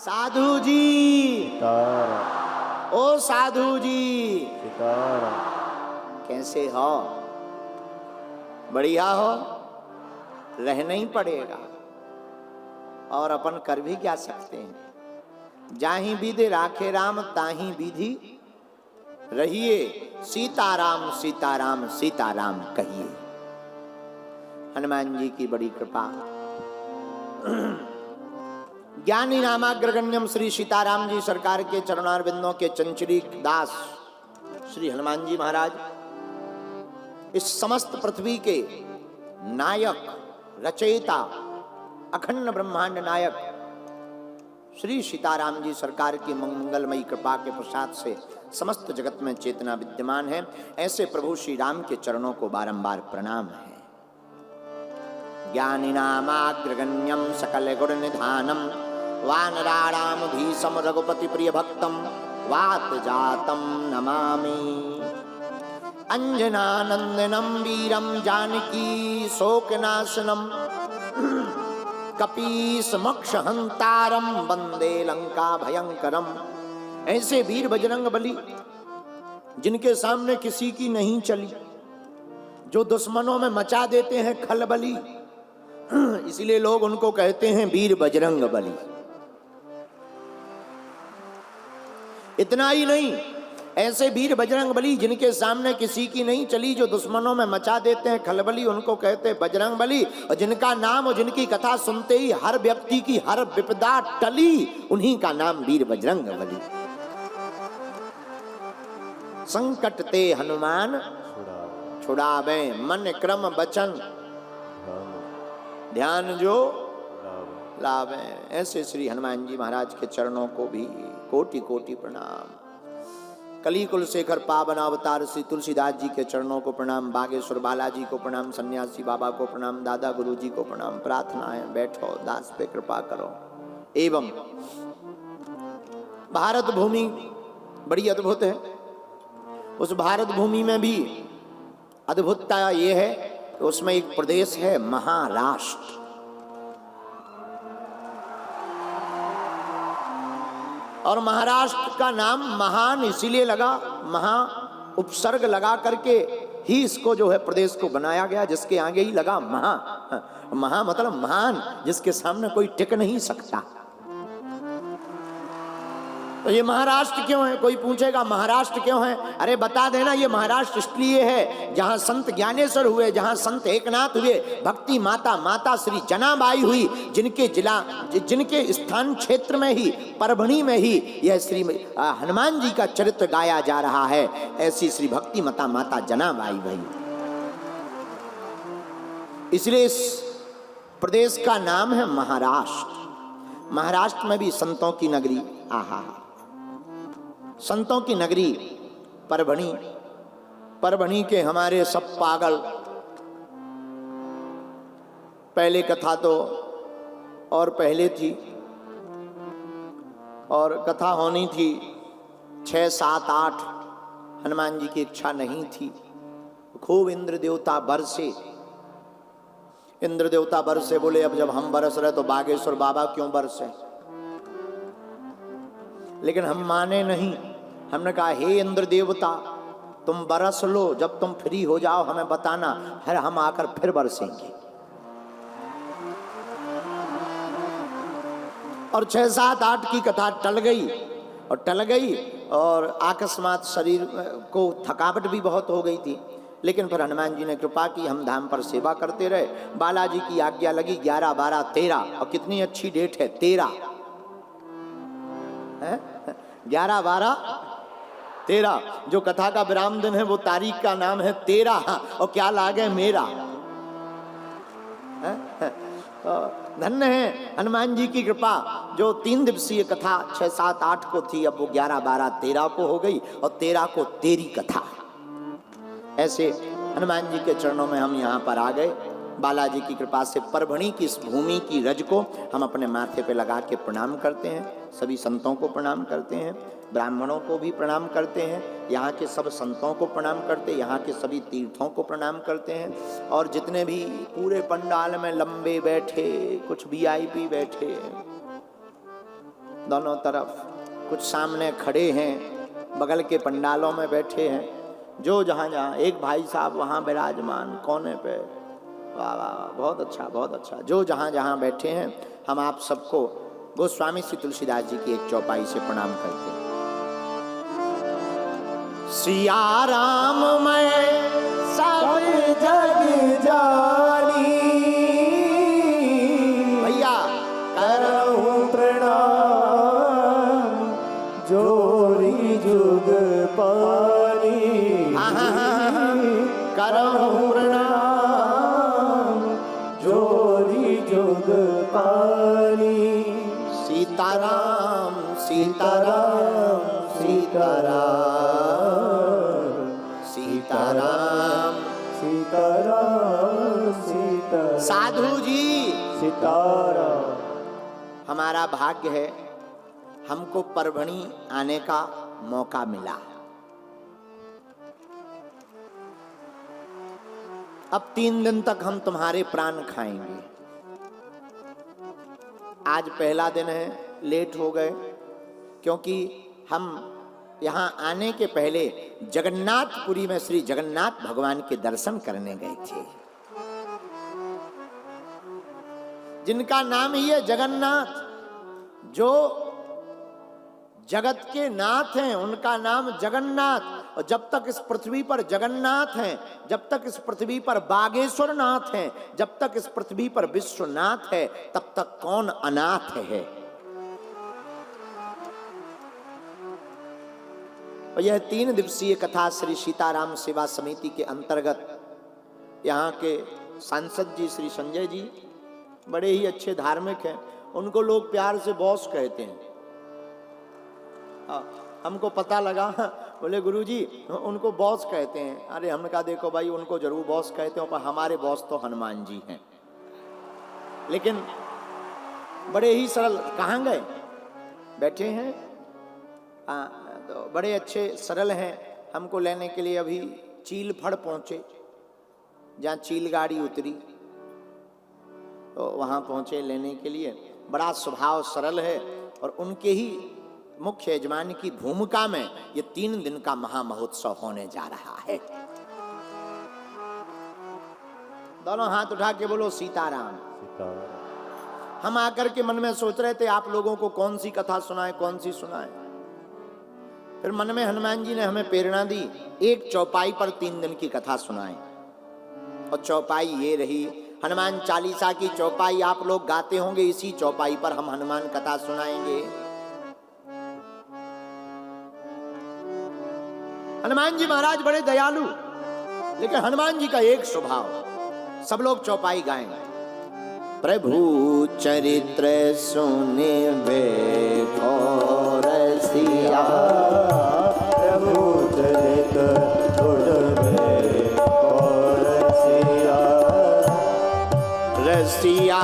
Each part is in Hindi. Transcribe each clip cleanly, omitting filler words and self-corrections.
साधु जी, सीताराम। ओ साधु जी, सीताराम। कैसे हो? बढ़िया हो? रहना ही पड़ेगा, और अपन कर भी क्या सकते हैं। जाही विधि राखे राम ताही विधि रहिए, सीताराम सीताराम सीताराम कहिए। हनुमान जी की बड़ी कृपा। ज्ञानी नामाग्रगण्यम श्री सीताराम जी सरकार के चरणारविंदों के चंचली दास श्री हनुमान जी महाराज इस समस्त पृथ्वी के नायक, रचयिता, अखंड ब्रह्मांड नायक श्री सीताराम जी सरकार की मंगलमयी कृपा के प्रसाद से समस्त जगत में चेतना विद्यमान है। ऐसे प्रभु श्री राम के चरणों को बारंबार प्रणाम है। ज्ञानी नामाग्रगण्यम सकल गुण निधानम वानराणाम भीषम रघुपति प्रिय भक्तम वात जातम नमामि। अंजनानंदनम वीरम जानकी शोकनाशनम कपीस मोक्ष हंतारम वंदे लंका भयंकरम। ऐसे वीर बजरंग बली जिनके सामने किसी की नहीं चली, जो दुश्मनों में मचा देते हैं खलबली, इसलिए लोग उनको कहते हैं वीर बजरंग बली। इतना ही नहीं, ऐसे वीर बजरंग बली जिनके सामने किसी की नहीं चली, जो दुश्मनों में मचा देते हैं खलबली, उनको कहते हैं बजरंग बली। और जिनका नाम और जिनकी कथा सुनते ही हर व्यक्ति की हर विपदा टली, उन्हीं का नाम वीर बजरंग बली। संकट ते हनुमान छुड़ावे, मन क्रम वचन ध्यान जो लावे। ऐसे श्री हनुमान जी महाराज के चरणों को भी कोटि कोटि प्रणाम। कली कुलशेखर पावन अवतार श्री तुलसीदास जी के चरणों को प्रणाम, बागेश्वर बालाजी को प्रणाम, सन्यासी बाबा को प्रणाम, दादा गुरु जी को प्रणाम। प्रार्थना है, बैठो, दास पे कृपा करो। एवं भारत भूमि बड़ी अद्भुत है। उस भारत भूमि में भी अद्भुतता ये है कि उसमें एक प्रदेश है महाराष्ट्र। और महाराष्ट्र का नाम महान इसीलिए लगा, महा उपसर्ग लगा करके ही इसको जो है प्रदेश को बनाया गया, जिसके आगे ही लगा महा। महा मतलब महान, जिसके सामने कोई टिक नहीं सकता। तो ये महाराष्ट्र क्यों है? कोई पूछेगा महाराष्ट्र क्यों है? अरे बता देना, ये महाराष्ट्र इसलिए है जहां संत ज्ञानेश्वर हुए, जहां संत एकनाथ हुए, भक्ति माता माता श्री जनाबाई हुई, जिनके स्थान क्षेत्र में ही, परभणी में ही यह श्री हनुमान जी का चरित्र गाया जा रहा है। ऐसी श्री भक्ति माता माता जनाबाई भाई, इसलिए इस प्रदेश का नाम है महाराष्ट्र। महाराष्ट्र में भी संतों की नगरी, आहा, संतों की नगरी परभणी। परभणी के हमारे सब पागल, पहले कथा तो और पहले थी, और कथा होनी थी 6, 7, 8। हनुमान जी की इच्छा नहीं थी। खूब इंद्र देवता बरसे। इंद्र देवता बरसे, बोले अब जब हम बरस रहे तो बागेश्वर बाबा क्यों बरसे? लेकिन हम माने नहीं। हमने कहा हे इंद्र देवता, तुम बरस लो, जब तुम फ्री हो जाओ हमें बताना, फिर हम आकर फिर बरसेंगे। और 6, 7, 8 की कथा टल गई और अकस्मात शरीर को थकावट भी बहुत हो गई थी। लेकिन फिर हनुमान जी ने कृपा की, हम धाम पर सेवा करते रहे। बालाजी की आज्ञा लगी 11, 12, 13, और कितनी अच्छी डेट है 13 है, 11, 12, 13। जो कथा का विराम दिन है वो तारीख का नाम है 13, और क्या लागे मेरा। धन्य है हनुमान जी की कृपा, जो 3 दिवसीय कथा 6, 7, 8 को थी, अब वो 11, 12, 13 को हो गई, और 13 को तेरी कथा। ऐसे हनुमान जी के चरणों में हम यहाँ पर आ गए। बालाजी की कृपा से परभणी की इस भूमि की रज को हम अपने माथे पे लगा के प्रणाम करते हैं। सभी संतों को प्रणाम करते हैं, ब्राह्मणों को भी प्रणाम करते हैं, यहाँ के सब संतों को प्रणाम करते हैं, यहाँ के सभी तीर्थों को प्रणाम करते हैं। और जितने भी पूरे पंडाल में लंबे बैठे, कुछ VIP बैठे, दोनों तरफ, कुछ सामने खड़े हैं, बगल के पंडालों में बैठे हैं, जो जहाँ जहाँ, एक भाई साहब वहाँ विराजमान कोने पे, वाह वाह, बहुत अच्छा बहुत अच्छा, जो जहाँ जहाँ बैठे हैं, हम आप सबको गोस्वामी श्री तुलसीदास जी की एक चौपाई से प्रणाम करते हैं। सिया राम मैं सब जग जानी, भैया करहूं प्रणाम जोरी जुग पानी, करहूं प्रणाम जोरी जुग पानी। सीताराम सीताराम सीताराम सीताराम सीताराम सीताराम। साधु जी सीताराम। हमारा भाग्य है, हमको परभणी आने का मौका मिला। अब 3 दिन तक हम तुम्हारे प्राण खाएंगे। आज पहला दिन है, लेट हो गए क्योंकि हम यहाँ आने के पहले जगन्नाथपुरी में श्री जगन्नाथ भगवान के दर्शन करने गए थे, जिनका नाम ही है जगन्नाथ, जो जगत के नाथ हैं, उनका नाम जगन्नाथ। और जब तक इस पृथ्वी पर जगन्नाथ हैं, जब तक इस पृथ्वी पर बागेश्वर नाथ हैं, जब तक इस पृथ्वी पर विश्वनाथ है, तब तक कौन अनाथ है। और यह 3 दिवसीय कथा श्री सीताराम सेवा समिति के अंतर्गत यहाँ के सांसद जी श्री संजय जी बड़े ही अच्छे धार्मिक हैं, उनको लोग प्यार से बॉस कहते हैं। हमको पता लगा, बोले गुरुजी उनको बॉस कहते हैं। अरे हमने कहा देखो भाई, उनको जरूर बॉस कहते हो, पर हमारे बॉस तो हनुमान जी हैं। लेकिन बड़े ही सरल, कहाँ गए, बैठे हैं, तो बड़े अच्छे सरल हैं। हमको लेने के लिए अभी चीलफड़ पहुंचे, जहाँ चील गाड़ी उतरी तो वहाँ पहुंचे लेने के लिए। बड़ा स्वभाव सरल है और उनके ही मुख्य यजमान की भूमिका में ये 3 दिन का महामहोत्सव होने जा रहा है। दोनों हाथ उठा के बोलो सीताराम। हम आकर के मन में सोच रहे थे आप लोगों को कौन सी कथा सुनाए, कौन सी सुनाए। फिर मन में हनुमान जी ने हमें प्रेरणा दी, एक चौपाई पर 3 दिन की कथा सुनाए। और चौपाई ये रही, हनुमान चालीसा की चौपाई आप लोग गाते होंगे, इसी चौपाई पर हम हनुमान कथा सुनाएंगे। हनुमान जी महाराज बड़े दयालु, लेकिन हनुमान जी का एक स्वभाव, सब लोग चौपाई गाएंगे। प्रभु चरित्र सुने वे रसिया, प्रभु चरित्र सुने रसिया, रसिया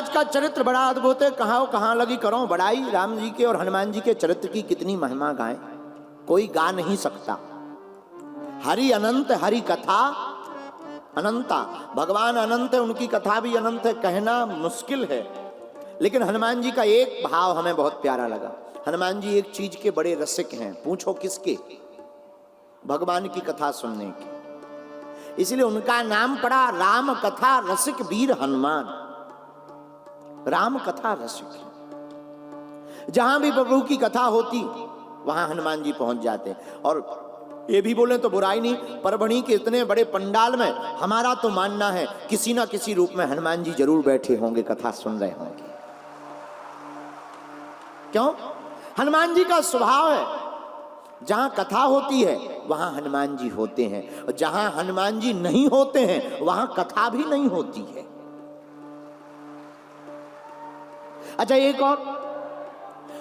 का चरित्र बड़ा अद्भुत है। कहाँ लगी करो बड़ाई, राम जी के और हनुमान जी के चरित्र की कितनी महिमा गाएं, कोई गा नहीं सकता। हरि अनंत, हरि कथा अनंता। भगवान अनंत है, उनकी कथा भी अनंत है, कहना मुश्किल है। लेकिन हनुमान जी का एक भाव हमें बहुत प्यारा लगा। हनुमान जी एक चीज के बड़े रसिक हैं। पूछो किसके? भगवान की कथा सुनने की। इसलिए उनका नाम पड़ा राम कथा रसिक वीर हनुमान। राम कथा रसिक। जहां भी प्रभु की कथा होती वहां हनुमान जी पहुंच जाते। और ये भी बोले तो बुराई नहीं, परभणी के इतने बड़े पंडाल में हमारा तो मानना है किसी ना किसी रूप में हनुमान जी जरूर बैठे होंगे, कथा सुन रहे होंगे। क्यों? हनुमान जी का स्वभाव है, जहां कथा होती है वहां हनुमान जी होते हैं, और जहां हनुमान जी नहीं होते हैं वहां कथा भी नहीं होती है। अच्छा, एक और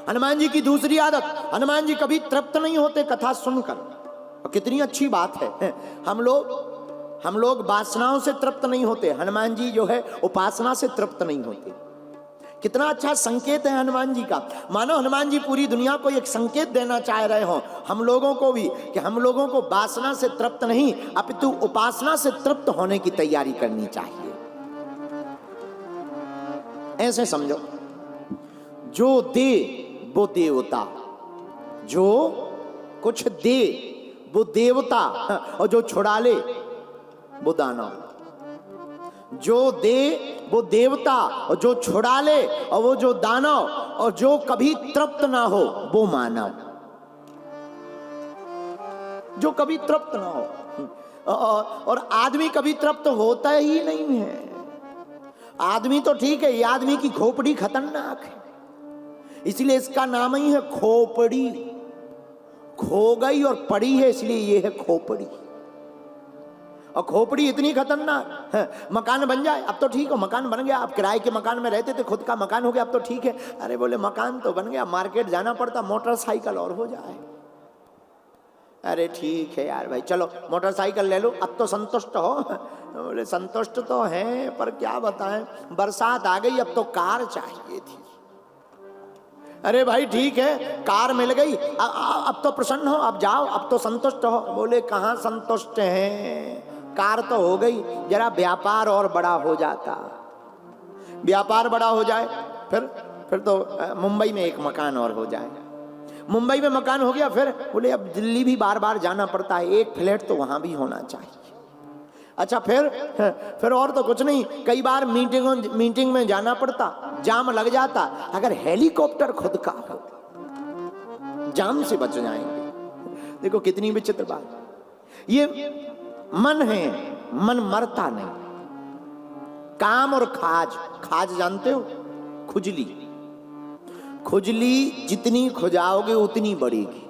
हनुमान जी की दूसरी आदत, हनुमान जी कभी तृप्त नहीं होते कथा सुनकर। और कितनी अच्छी बात है, हम लोग वासनाओं से तृप्त नहीं होते, हनुमान जी जो है उपासना से तृप्त नहीं होते। कितना अच्छा संकेत है हनुमान जी का। मानो हनुमान जी पूरी दुनिया को एक संकेत देना चाह रहे हो, हम लोगों को भी, कि हम लोगों को वासना से तृप्त नहीं अपितु उपासना से तृप्त होने की तैयारी करनी चाहिए। ऐसे समझो, जो दे वो देवता, जो कुछ दे वो देवता, और जो छुड़ा ले वो दानव। जो दे वो देवता, और जो छुड़ा ले और वो जो दानव, और जो कभी तृप्त ना हो वो मानव। जो कभी तृप्त ना हो, और आदमी कभी तृप्त होता ही नहीं है। आदमी तो ठीक है, ये आदमी की खोपड़ी खतरनाक है, इसलिए इसका नाम ही है खोपड़ी। खो गई और पड़ी है, इसलिए ये है खोपड़ी। और खोपड़ी इतनी खतरनाक है, मकान बन जाए अब तो ठीक हो, मकान बन गया, आप किराए के मकान में रहते थे, खुद का मकान हो गया अब तो ठीक है। अरे बोले मकान तो बन गया, मार्केट जाना पड़ता, मोटरसाइकिल और हो जाए। अरे ठीक है यार भाई, चलो मोटरसाइकिल ले लो, अब तो संतुष्ट हो। बोले संतुष्ट तो है, पर क्या बताएं, बरसात आ गई, अब तो कार चाहिए थी। अरे भाई ठीक है, कार मिल गई, अब तो प्रसन्न हो, अब जाओ, अब तो संतुष्ट हो। बोले कहाँ संतुष्ट हैं, कार तो हो गई, जरा व्यापार और बड़ा हो जाता। व्यापार बड़ा हो जाए, फिर तो मुंबई में एक मकान और हो जाए। मुंबई में मकान हो गया, फिर बोले अब दिल्ली भी बार बार जाना पड़ता है, एक फ्लैट तो वहां भी होना चाहिए। अच्छा, फिर और तो कुछ नहीं, कई बार मीटिंग में जाना पड़ता, जाम लग जाता। अगर हेलीकॉप्टर खुद का हो, जाम से बच जाएंगे। देखो कितनी विचित्र बात। ये मन है, मन मरता नहीं। काम और खाज जानते हो, खुजली। खुजली जितनी खुजाओगे उतनी बढ़ेगी।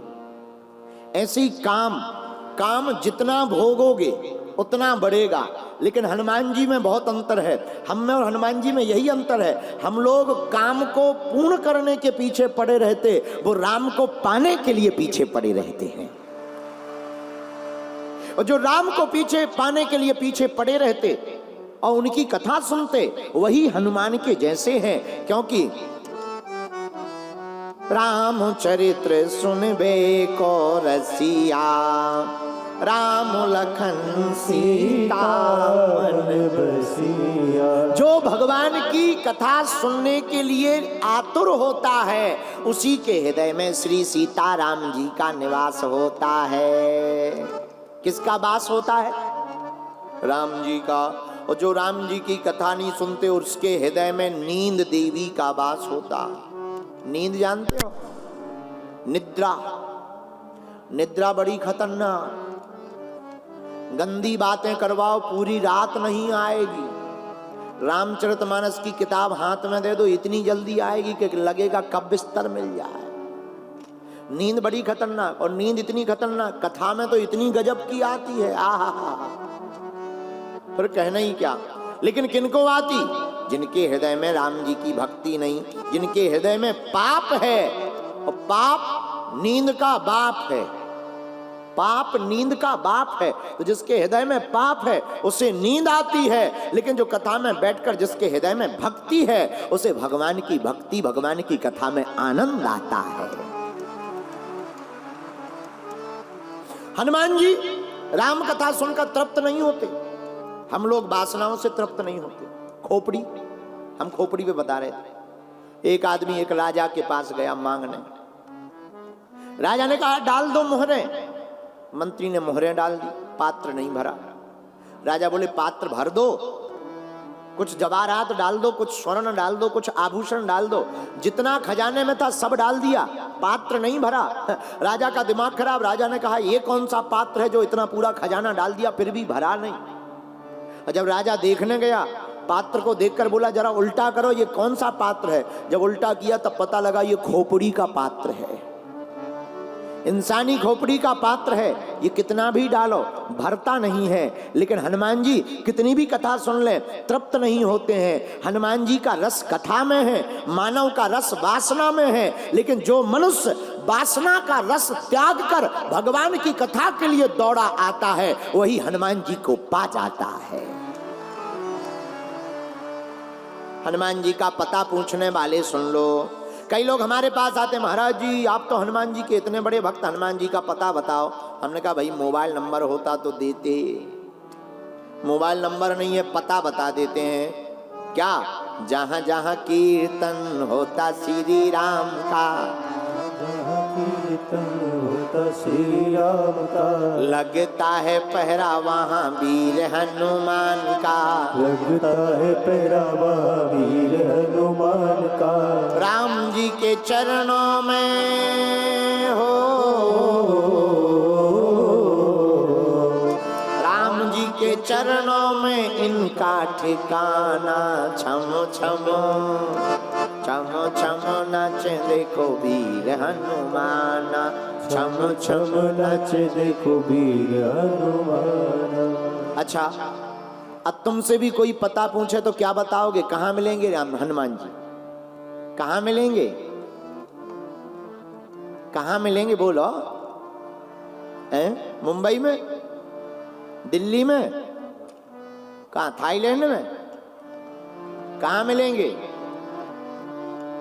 ऐसे ही काम जितना भोगोगे उतना बढ़ेगा। लेकिन हनुमान जी में बहुत अंतर है, हम में और हनुमान जी में यही अंतर है, हम लोग काम को पूर्ण करने के पीछे पड़े रहते, वो राम को पाने के लिए पीछे पड़े रहते हैं। और जो राम को पाने के लिए पीछे पड़े रहते और उनकी कथा सुनते, वही हनुमान के जैसे हैं। क्योंकि राम चरित्र सुनबे को रसिया, राम लखन सीता मन बसिया। जो भगवान की कथा सुनने के लिए आतुर होता है, उसी के हृदय में श्री सीताराम जी का निवास होता है। किसका वास होता है? राम जी का। और जो राम जी की कथा नहीं सुनते, उसके हृदय में नींद देवी का वास होता। नींद जानते हो? निद्रा बड़ी खतरनाक। गंदी बातें करवाओ, पूरी रात नहीं आएगी। रामचरितमानस की किताब हाथ में दे दो, इतनी जल्दी आएगी कि लगेगा कब बिस्तर मिल जाए। नींद बड़ी खतरनाक, और नींद इतनी खतरनाक, कथा में तो इतनी गजब की आती है, आहा हा। फिर कहना ही क्या। लेकिन किनको आती? जिनके हृदय में राम जी की भक्ति नहीं, जिनके हृदय में पाप है। और पाप नींद का बाप है। पाप नींद का बाप है। तो जिसके हृदय में पाप है उसे नींद आती है, लेकिन जो कथा में बैठकर जिसके हृदय में भक्ति है, उसे भगवान की भक्ति, भगवान की कथा में आनंद आता है। हनुमान जी राम कथा सुनकर तृप्त नहीं होते। हम लोग वासनाओं से तृप्त नहीं होते। खोपड़ी, हम खोपड़ी पे बता रहे थे। एक आदमी एक राजा के पास गया मांगने। राजा ने कहा डाल दो मोहरें। मंत्री ने मोहरें डाल दी, पात्र नहीं भरा। राजा बोले पात्र भर दो, कुछ जवाहरात डाल दो, कुछ स्वर्ण डाल दो, कुछ आभूषण डाल दो। जितना खजाने में था सब डाल दिया, पात्र नहीं भरा। राजा का दिमाग खराब। राजा ने कहा ये कौन सा पात्र है जो इतना पूरा खजाना डाल दिया फिर भी भरा नहीं। और जब राजा देखने गया, पात्र को देखकर बोला जरा उल्टा करो, ये कौन सा पात्र है। जब उल्टा किया तब पता लगा ये खोपड़ी का पात्र है, इंसानी खोपड़ी का पात्र है। ये कितना भी डालो भरता नहीं है। लेकिन हनुमान जी कितनी भी कथा सुन ले तृप्त नहीं होते हैं। हनुमान जी का रस कथा में है, मानव का रस वासना में है। लेकिन जो मनुष्य वासना का रस त्याग कर भगवान की कथा के लिए दौड़ा आता है वही हनुमान जी को पा जाता है। हनुमान जी का पता पूछने वाले सुन लो। कई लोग हमारे पास आते, महाराज जी आप तो हनुमान जी के इतने बड़े भक्त, हनुमान जी का पता बताओ। हमने कहा भाई मोबाइल नंबर होता तो देते, मोबाइल नंबर नहीं है, पता बता देते हैं। क्या? जहां जहां कीर्तन होता श्री राम का, कीर्तन होता श्री राम का, लगता है पहरा वहां वीर हनुमान का, लगता है पहरावा वीर हनुमान का। राम जी के चरणों में हो, राम जी के चरणों में इनका ठिकाना। छम छम छम छम नाच देखो वीर हनुमाना, छम छम नाच देखो वीर हनुमान। अच्छा, अब तुमसे भी कोई पता पूछे तो क्या बताओगे? कहाँ मिलेंगे राम हनुमान जी? कहाँ मिलेंगे? कहाँ मिलेंगे बोलो? मुंबई में, दिल्ली में, कहाँ थाईलैंड में? कहाँ मिलेंगे?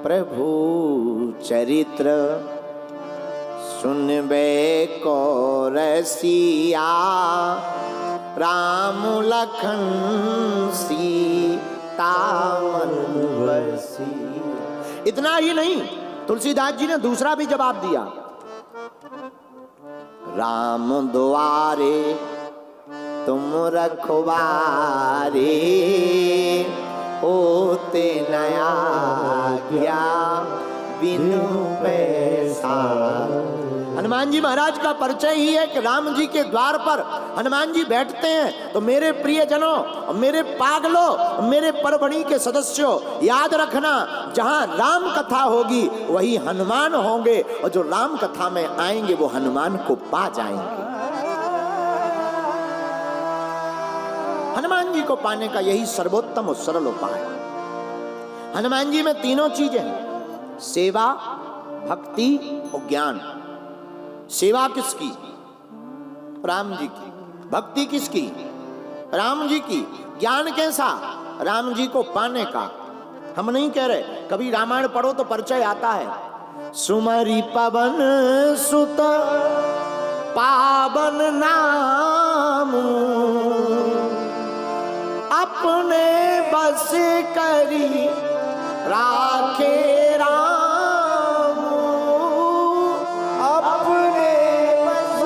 प्रभु चरित्र सुनबे को रसिया, राम लखन सीता मन बसी। इतना ही नहीं, तुलसीदास जी ने दूसरा भी जवाब दिया। राम द्वारे तुम रखवारे, होते नया गया बिनु पैसा। हनुमान जी महाराज का परिचय ही है कि राम जी के द्वार पर हनुमान जी बैठते हैं। तो मेरे प्रियजनों, मेरे पागलों, मेरे परभणी के सदस्यों, याद रखना जहां राम कथा होगी वही हनुमान होंगे, और जो राम कथा में आएंगे वो हनुमान को पा जाएंगे। हनुमान जी को पाने का यही सर्वोत्तम और सरल उपाय है। हनुमान जी में तीनों चीजें हैं, सेवा, भक्ति और ज्ञान। सेवा किसकी? राम जी की। भक्ति किसकी? राम जी की। ज्ञान कैसा? राम जी को पाने का। हम नहीं कह रहे, कभी रामायण पढ़ो तो परिचय आता है। सुमरि पवन सुत पावन नाम, अपने बस करी राखे राम, अपने बस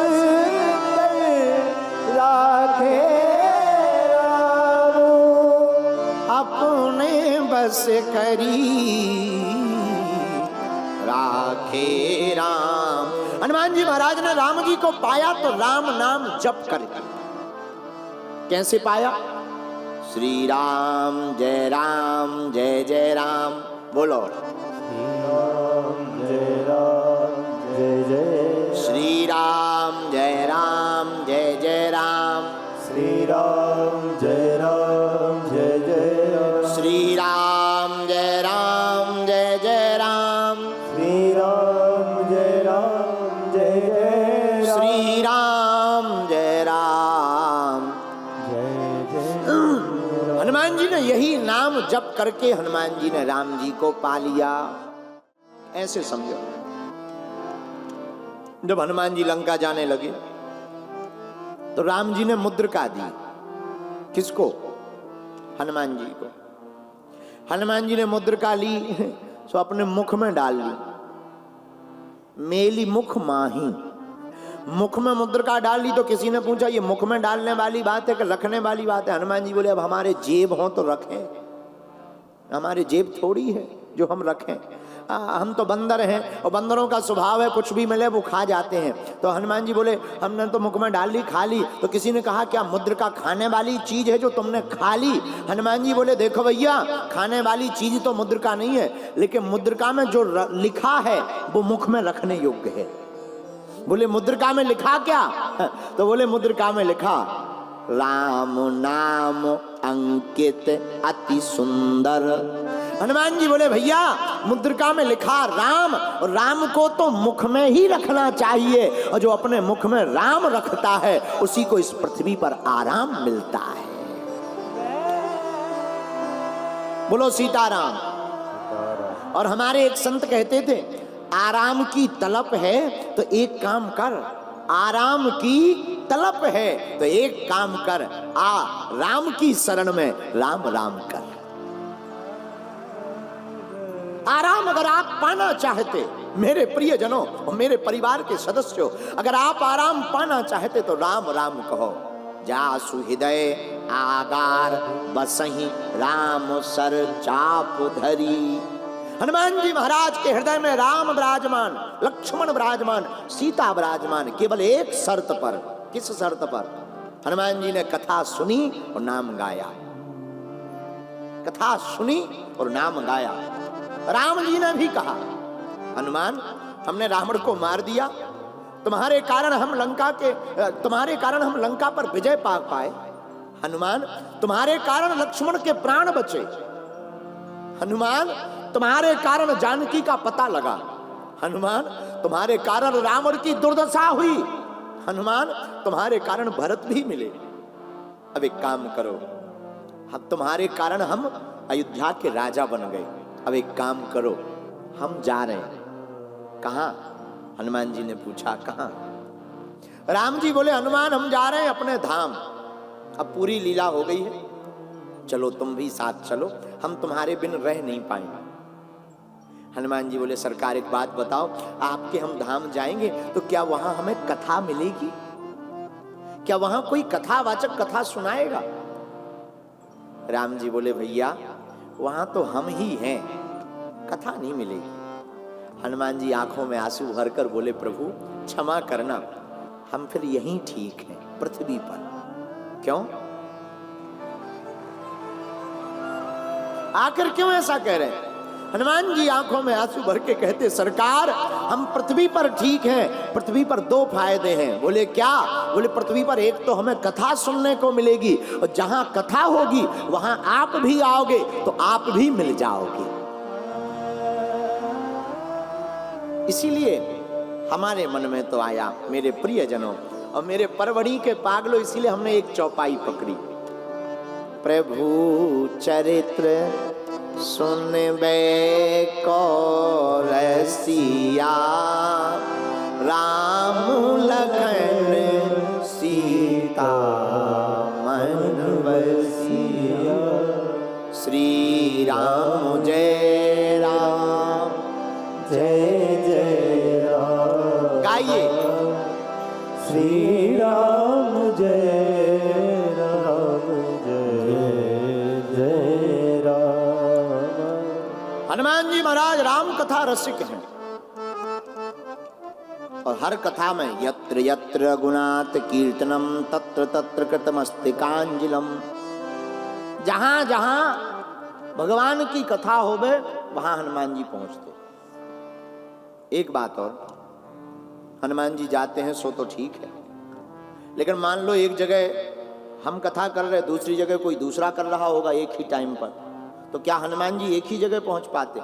राखे राम, अपने बस करी राखे राम। हनुमान जी महाराज ने राम जी को पाया तो राम नाम जप कर। कैसे पाया? श्री राम जय जय राम बोलो। जय राम जय जय, श्री राम जय जय राम, श्री राम जय जय राम, श्री राम जय जय राम, श्री राम जय जय राम, श्री राम जय जय। हनुमान जी ने यही नाम जप करके हनुमान जी ने राम जी को पा लिया। ऐसे समझो, जब हनुमान जी लंका जाने लगे तो राम जी ने मुद्रिका दी। किसको? हनुमान जी को। हनुमान जी ने मुद्रिका ली सो अपने मुख में डाल ली। मेली मुख माही, मुख में मुद्रिका डाल ली। तो किसी ने पूछा ये मुख में डालने वाली बात है कि रखने वाली बात है? हनुमान जी बोले अब हमारे जेब हो तो रखें, हमारे जेब थोड़ी है जो हम रखें। हम तो बंदर हैं और बंदरों का स्वभाव है कुछ भी मिले वो खा जाते हैं। तो हनुमान जी बोले हमने तो मुख में डाल ली, खा ली। तो किसी ने कहा क्या मुद्रिका खाने वाली चीज है जो तुमने खा ली? हनुमान जी बोले देखो भैया, खाने वाली चीज तो मुद्रिका नहीं है, लेकिन मुद्रिका में जो लिखा है वो मुख में रखने योग्य है। बोले मुद्रिका में लिखा क्या? तो बोले मुद्रिका में लिखा राम नाम अंकित अति सुंदर। हनुमान जी बोले भैया मुद्रिका में लिखा राम, और राम को तो मुख में ही रखना चाहिए, और जो अपने मुख में राम रखता है उसी को इस पृथ्वी पर आराम मिलता है। बोलो सीताराम। और हमारे एक संत कहते थे आराम की तलब है तो एक काम कर, आराम की तलब है तो एक काम कर, आ राम की शरण में राम राम कर। आराम अगर आप पाना चाहते मेरे प्रियजनों और मेरे परिवार के सदस्यों, अगर आप आराम पाना चाहते तो राम राम कहो। जासु हृदय आगार बसहि राम सर चाप धरी। हनुमान जी महाराज के हृदय में राम विराजमान, लक्ष्मण विराजमान, सीता विराजमान, केवल एक शर्त पर। किस शर्त पर? हनुमान जी ने कथा सुनी और नाम गाया। कथा सुनी और नाम गाया। राम जी ने भी कहा हनुमान हमने रावण को मार दिया, तुम्हारे कारण हम लंका पर विजय पा पाए। हनुमान तुम्हारे कारण लक्ष्मण के प्राण बचे। हनुमान तुम्हारे कारण जानकी का पता लगा। हनुमान तुम्हारे कारण रावण की दुर्दशा हुई। हनुमान तुम्हारे कारण भरत भी मिले। अब एक काम करो, अब तुम्हारे कारण हम अयोध्या के राजा बन गए। अब एक काम करो, हम जा रहे हैं। कहां? हनुमान जी ने पूछा कहां? राम जी बोले हनुमान हम जा रहे हैं अपने धाम। अब पूरी लीला हो गई है, चलो तुम भी साथ चलो, हम तुम्हारे बिन रह नहीं पाएंगे। हनुमान जी बोले सरकार एक बात बताओ, आपके हम धाम जाएंगे तो क्या वहां हमें कथा मिलेगी? क्या वहां कोई कथावाचक कथा सुनाएगा? राम जी बोले भैया वहां तो हम ही हैं, कथा नहीं मिलेगी। हनुमान जी आंखों में आंसू भरकर बोले प्रभु क्षमा करना, हम फिर यहीं ठीक हैं पृथ्वी पर। क्यों? आखिर क्यों ऐसा कह रहे हैं? हनुमान जी आंखों में आंसू भर के कहते सरकार हम पृथ्वी पर ठीक हैं। पृथ्वी पर दो फायदे हैं। बोले क्या? बोले पृथ्वी पर एक तो हमें कथा सुनने को मिलेगी, और जहां कथा होगी वहां आप भी आओगे तो आप भी मिल जाओगे। इसीलिए हमारे मन में तो आया मेरे प्रियजनों और मेरे परवड़ी के पागलों, इसीलिए हमने एक चौपाई पकड़ी। प्रभु चरित्र सुनबे को रसिया, राम लखन सीता मन बसिया। श्री राम जय राम जय जय राम। गाइए श्री राम जय राम जय जय राम। हनुमान जी महाराज राम कथा रसिक हैं, और हर कथा में यत्र यत्र रघुनाथ कीर्तनम तत्र तत्र कृतमस्तिकांजलम। जहां जहां भगवान की कथा होवे वहां हनुमान जी पहुंचते। एक बात और, हनुमान जी जाते हैं सो तो ठीक है, लेकिन मान लो एक जगह हम कथा कर रहे, दूसरी जगह कोई दूसरा कर रहा होगा एक ही टाइम पर, तो क्या हनुमान जी एक ही जगह पहुंच पाते?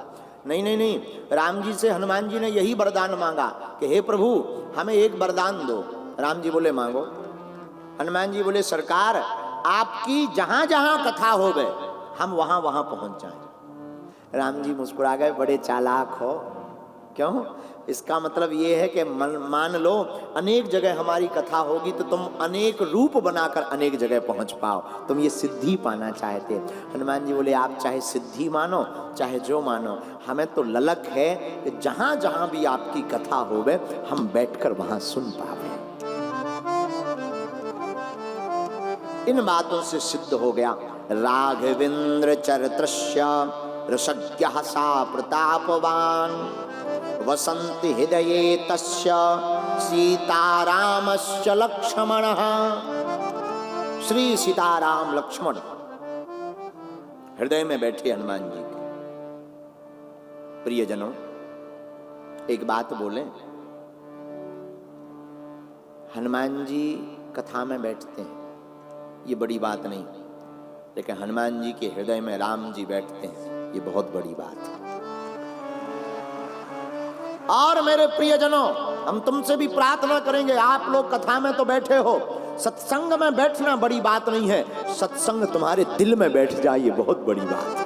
नहीं नहीं नहीं। राम जी से हनुमान जी ने यही वरदान मांगा कि हे प्रभु हमें एक वरदान दो। राम जी बोले मांगो। हनुमान जी बोले सरकार आपकी जहां जहां कथा हो गए हम वहां वहां पहुंच जाएं। राम जी मुस्कुरा गए, बड़े चालाक हो, क्यों? इसका मतलब ये है कि मान लो अनेक जगह हमारी कथा होगी तो तुम अनेक रूप बनाकर अनेक जगह पहुंच पाओ, तुम ये सिद्धि पाना चाहते। हनुमान जी बोले आप चाहे सिद्धि मानो चाहे जो मानो, हमें तो ललक है कि जहां जहां भी आपकी कथा होवे हम बैठकर वहां सुन पावे। इन बातों से सिद्ध हो गया राघवेंद्र चरित्रस्य रसज्ञः सा प्रतापवान वसंति हृदये तस्य सीतारामश्च लक्ष्मणः। श्री सीताराम लक्ष्मण हृदय में बैठे हनुमान जी के। प्रियजनों, एक बात बोलें, हनुमान जी कथा में बैठते हैं ये बड़ी बात नहीं, लेकिन हनुमान जी के हृदय में राम जी बैठते हैं ये बहुत बड़ी बात है। और मेरे प्रियजनों, हम तुमसे भी प्रार्थना करेंगे, आप लोग कथा में तो बैठे हो, सत्संग में बैठना बड़ी बात नहीं है, सत्संग तुम्हारे दिल में बैठ जाए ये बहुत बड़ी बात है।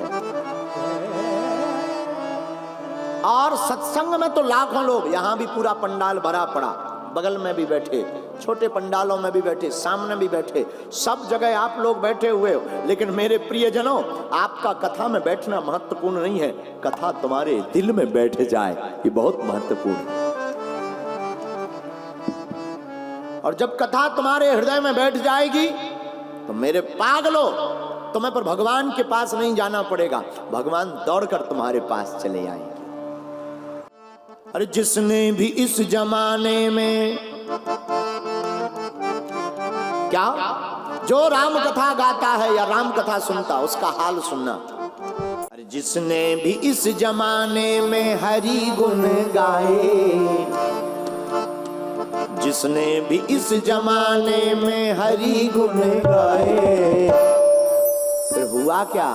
और सत्संग में तो लाखों लोग, यहां भी पूरा पंडाल भरा पड़ा, बगल में भी बैठे, छोटे पंडालों में भी बैठे, सामने भी बैठे, सब जगह आप लोग बैठे हुए हो, लेकिन मेरे प्रियजनों, आपका कथा में बैठना महत्वपूर्ण नहीं है, कथा तुम्हारे दिल में बैठ जाए ये बहुत महत्वपूर्ण है। और जब कथा तुम्हारे हृदय में बैठ जाएगी तो मेरे पागलों, तुम्हें पर भगवान के पास नहीं जाना पड़ेगा, भगवान दौड़कर तुम्हारे पास चले आएंगे। अरे जिसने भी इस जमाने में, क्या जो राम कथा गाता है या राम कथा सुनता उसका हाल सुनना। अरे जिसने भी इस जमाने में हरि गुण गाए, जिसने भी इस जमाने में हरि गुण गाए, फिर हुआ क्या?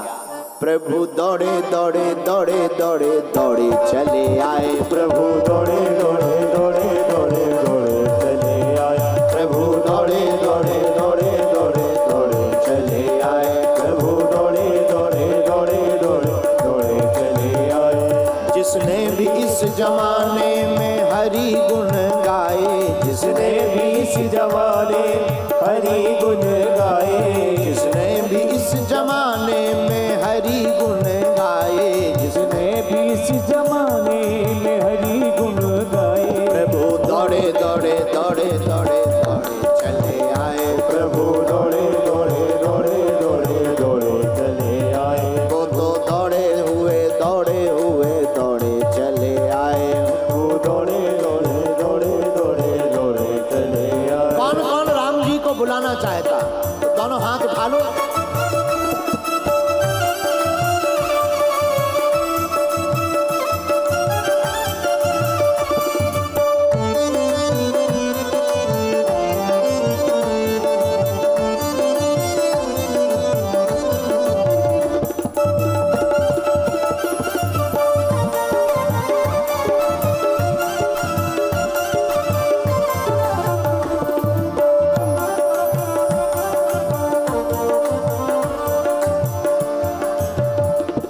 प्रभु दौड़े दौड़े दौड़े दौड़े दौड़े चले आए, प्रभु दौड़े दौड़े दौड़े दौड़े दौड़े चले आए, प्रभु दौड़े दौड़े दौड़े दौड़े दौड़े चले आए, प्रभु दौड़े दौड़े दौड़े दौड़े दौड़े चले आए। जिसने भी इस जमाने में हरि गुण गाए, जिसने भी इस जमाने हरि गुण गाए, जिसने भी इस जमाने में हरि गुण गाए, जिसने भी इस जमाने में हरि गुण गाए, प्रभु दौड़े दौड़े दौड़े दौड़े दौड़े चले आए, प्रभु दौड़े दौड़े दौड़े दौड़े दौड़े चले आए, वो तो दौड़े हुए दौड़े चले आए, वो दौड़े दौड़े दौड़े दौड़े दौड़े चले आए। कौन कौन राम जी को बुलाना चाहता? दोनों हाथ उठा लो।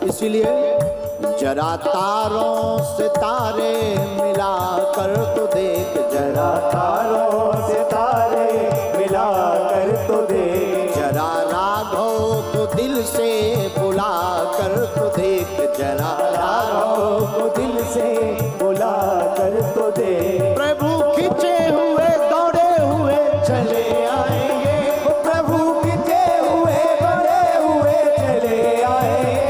इसीलिए जरा तारों से तारे मिला कर तो देख, जरा तारों से तारे मिला कर तो देख, जरा राघव को दिल से बुला कर तो देख, जरा राघव को दिल से बुला कर तो देख। प्रभु खिंचे हुए दौड़े हुए चले आएंगे, प्रभु खिंचे हुए बड़े हुए चले आएंगे,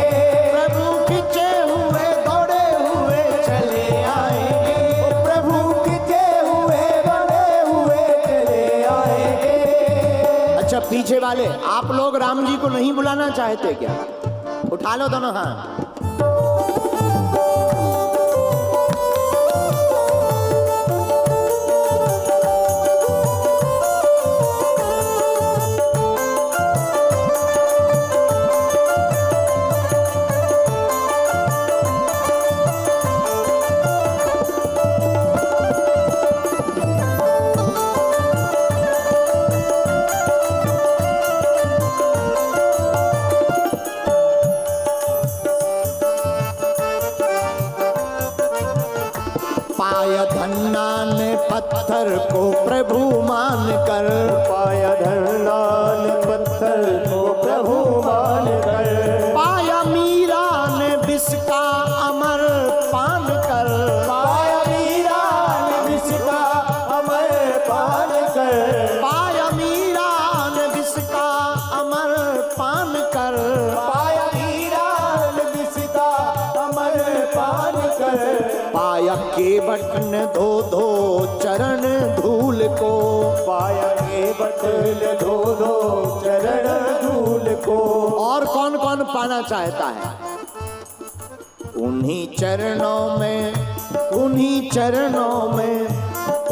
पीछे वाले आप लोग राम जी को नहीं बुलाना चाहते क्या? उठा लो दोनों हाथ। पत्थर को प्रभु मान कर, पाया धरनान पत्थर को प्रभु मान कर, पाया मीरा ने विष का अमर पान कर, पाया मीरा ने विष का अमर पान कर, पाया मीरा ने विष का अमर पान कर, पाया मीरा ने विष का अमर पान कर, पाया केवट ने धो धो चरण धूल को, पाया के बटल धो धो चरण धूल को। और कौन कौन पाना चाहता है? उन्हीं चरणों में, उन्हीं चरणों में,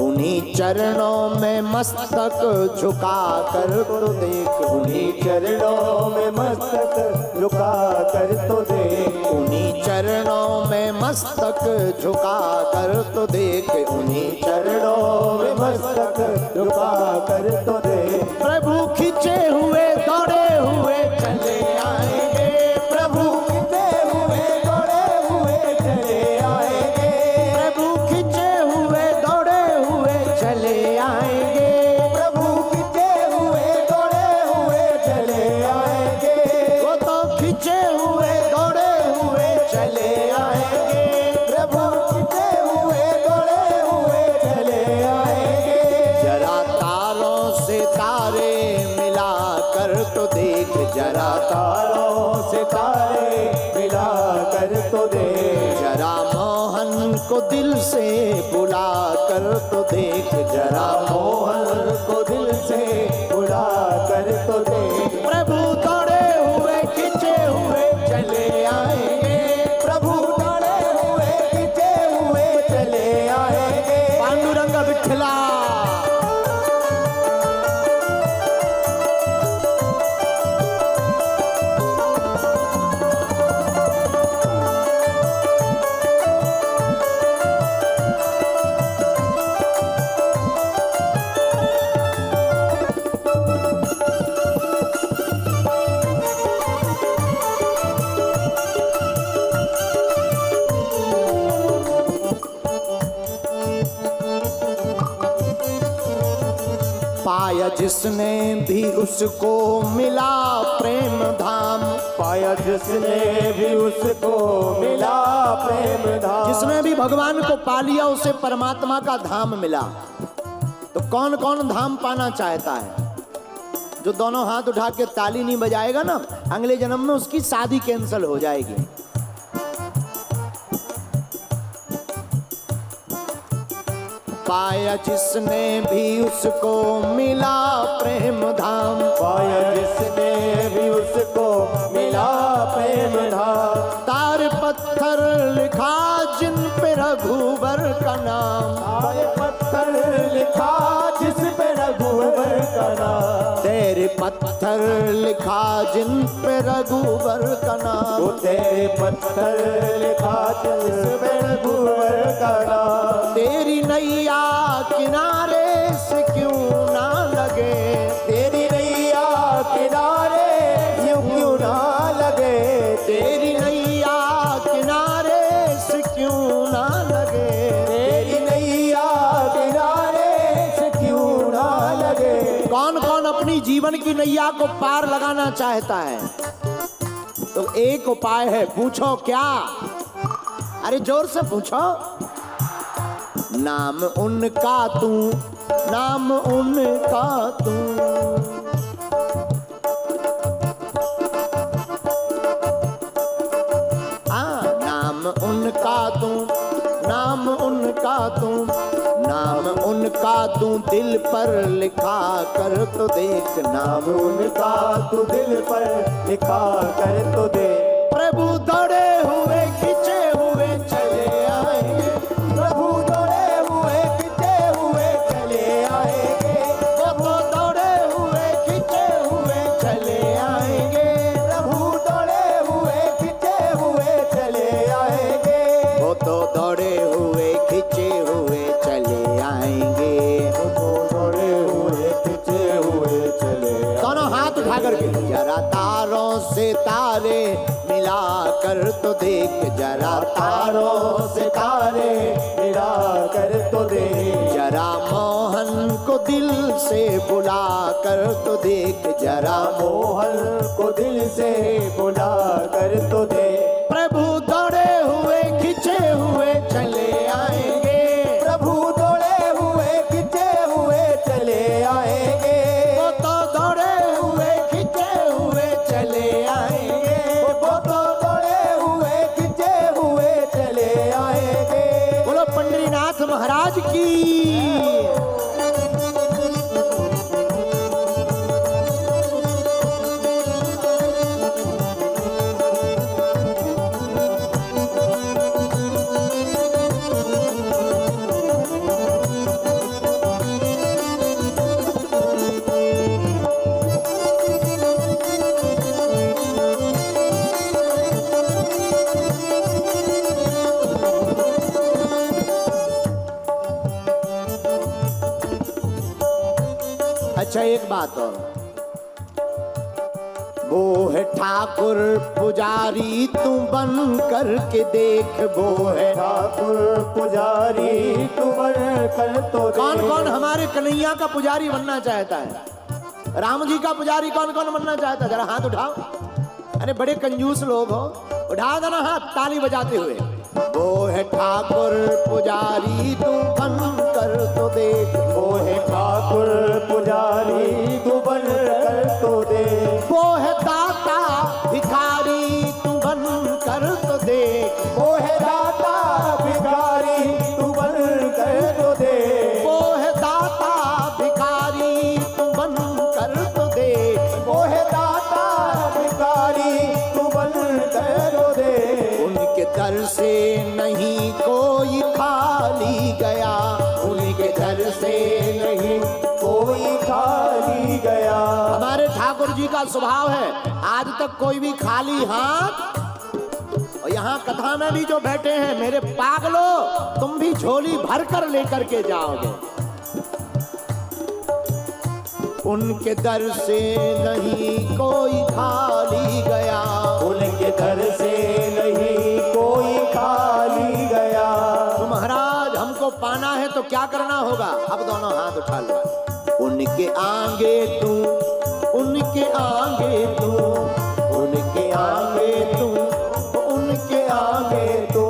उन्हीं चरणों में मस्तक झुका कर तो देख, उन्हीं चरणों में मस्तक झुका कर तो देख, उन्हीं चरणों में मस्तक झुका कर तो देख, उन्हीं चरणों में मस्तक झुका कर तो देख। प्रभु खिंचे हुए दौड़े हुए चले आएंगे, प्रभु खिंचे हुए दौड़े हुए चले आएंगे, प्रभु खिंचे हुए दौड़े हुए चले आएंगे, प्रभु खिंचे हुए दौड़े हुए चले आएंगे, वो तो खिंचे हुए दौड़े हुए चले आएंगे, प्रभु खिंचे हुए दौड़े हुए चले आएंगे। जरा तारों से तारे मिला कर तो देख, जरा तारों से तारे मिला कर तो देख, जरा मोहन को दिल से बुला कर तो देख, जरा मोहन को दिल से बुला कर तो देख। प्रभु दौड़े हुए खिंचे हुए चले आएंगे, प्रभु दौड़े हुए खिंचे हुए चले आएंगे, पांडुरंग विठला। पाया जिसने भी उसको मिला प्रेम धाम, पाया जिसने भी उसको मिला प्रेम धाम, जिसने भी भगवान को पा लिया उसे परमात्मा का धाम मिला। तो कौन कौन धाम पाना चाहता है? जो दोनों हाथ उठा के ताली नहीं बजाएगा ना, अगले जन्म में उसकी शादी कैंसिल हो जाएगी। पाया जिसने भी उसको मिला प्रेम धाम, पाया जिसने भी उसको मिला प्रेम धाम, तार पत्थर लिखा जिन पे रघुवर का नाम, तारे पत्थर लिखा जिस पे रघुवर का नाम, तेरे पत्थर लिखा जिन पे रघुवर का नाम, वो तेरे पत्थर लिखा जिस पे रघुवर का नाम, तेरी नैया किनारे से क्यों ना लगे, तेरी नैया किनारे यूं क्यों ना लगे, तेरी नैया किनारे से क्यों ना लगे, तेरी नैया किनारे से क्यों ना लगे। कौन कौन अपनी जीवन की नैया को पार लगाना चाहता है? तो एक उपाय है, पूछो क्या? अरे जोर से पूछो। नाम उनका तू, नाम उनका तू, नाम उनका तू, नाम उनका तू, नाम उनका तू दिल पर लिखा कर तो देख, नाम उनका तू दिल पर लिखा कर तो दे। प्रभु दौड़े हुए खिंचे हुए चले आएंगे, प्रभु दौड़े हुए खिंचे हुए चले आएंगे, प्रभु दौड़े हुए खिंचे हुए चले आएंगे, प्रभु दौड़े हुए खिंचे हुए चले आएंगे, वो तो दौड़े हुए खिंचे हुए चले आएंगे, वो दौड़े हुए खिंचे हुए चले। दोनों हाथ उठा करके, जरा तारों से तारे मिला मिला कर तो देख जरा तारों सितारे मिला कर तो देख, जरा मोहन को दिल से बुला कर तो देख जरा मोहन को दिल से बुला कर तो देख। प्रभु दौड़े हुए खिंचे हुए चले आएंगे, प्रभु दौड़े हुए खिंचे हुए चले आएंगे, वो तो दौड़े हुए खिंचे हुए चले आएंगे, वो तो दौड़े हुए खिंचे हुए चले आएंगे। बोलो पंडरीनाथ महाराज की। अच्छा एक बात और, वो है ठाकुर पुजारी तू बन करके देख, वो है ठाकुर पुजारी तू बन कर तो देख। कौन कौन हमारे कन्हैया का पुजारी बनना चाहता है? राम जी का पुजारी कौन कौन बनना चाहता है? जरा हाथ उठाओ। अरे बड़े कंजूस लोग हो, उठा देना हाथ ताली बजाते हुए। वो है ठाकुर पुजारी तू बन कर तो देख, वो है ठाकुर पुजारी तू बन कर तो देख, वो है दाता भिखारी तू बन कर तो देख, वो है दाता भिखारी तू बन कर तो देख, वो है दाता भिखारी तू बन कर तो देख, वो है दाता भिखारी तू बन कर तो देख। उनके दर से नहीं कोई खाली गया, उनके दर से नहीं कोई खाली गया। हमारे ठाकुर जी का स्वभाव है आज तक कोई भी खाली हाथ, और यहाँ कथा में भी जो बैठे हैं मेरे पागलो, तुम भी झोली भर कर लेकर के जाओगे। उनके दर से नहीं कोई खाली गया, उनके दर से नहीं कोई खाली गया। तो महाराज हमको पाना है तो क्या करना होगा? अब दोनों हाथ उठा लो। उनके आगे तू, उनके आगे तू, उनके आगे तू, उनके आगे तू,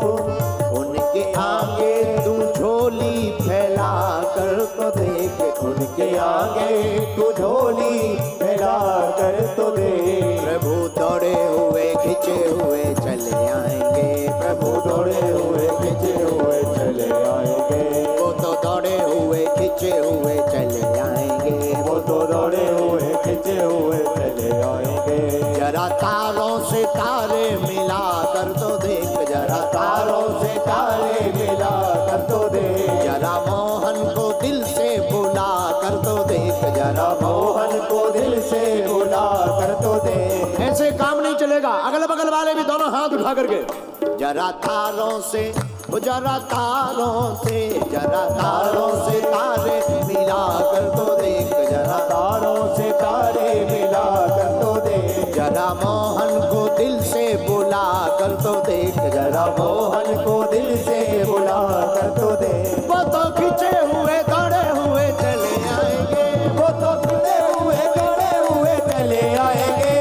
उनके आगे तू झोली फैला कर तो देख, उनके आगे तू झोली फैला कर तो देख। प्रभु दौड़े हुए खिंचे हुए चले आएंगे, प्रभु दौड़े हुए खिंचे हुए चले आएंगे, वो तो दौड़े हुए खिंचे हुए चले आएंगे, वो तो दौड़े हुए खिंचे हुए चले आएंगे। जरा तारों से तारे मिला कर तो देख, जरा तारों से तारे मिला कर तो देख, जरा मोहन को दिल से बुला कर तो देख, जरा मोहन को दिल से बुला कर तो देख। ऐसे काम नहीं चलेगा। अगल बगल वाले भी दोनों हाथ उठा करके जरा तारों से, जरा तारों से, जरा तारों से तारे मिला कर तो देख, जरा तारों से तारे मिला कर तो देख, जरा मोहन को दिल से बुला कर तो देख, जरा मोहन को दिल से बुला कर तो देख। वो तो खिंचे हुए दौड़े हुए चले आएंगे, वो तो खिंचे हुए दौड़े हुए चले आएंगे,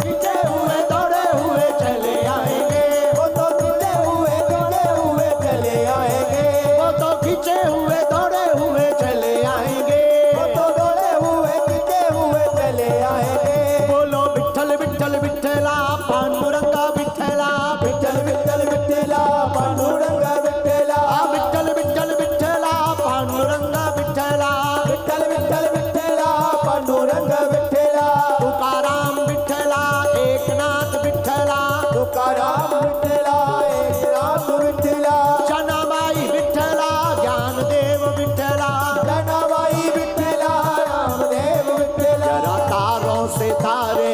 खिंचे हुए दौड़े हुए चले आएंगे, वो तो खिंचे हुए दौड़े हुए चले आएंगे, वो तो खिंचे हुए दौड़े हुए चले आएंगे, वो तो दौड़े हुए खिंचे हुए चले आएंगे। बोलो विठ्ठल विठ्ठल विठ्ठला पांडुरंगा विठ्ठला, विठ्ठल विठ्ठल विठ्ठला पांडुरंगा विठ्ठला, विठ्ठल विठ्ठल विठ्ठला पांडुरंगा विठ्ठला, विठ्ठल विठ्ठल विठ्ठला पांडुरंगा विठ्ठला, तुकाराम विठ्ठला एकनाथ विठ्ठला, तुकाराम विठ्ठला एकनाथ विठ्ठला, जनाबाई विठ्ठला ज्ञानदेव विठ्ठला, जनाबाई विठ्ठला रामदेव विठ्ठला। जरा तारों से तारे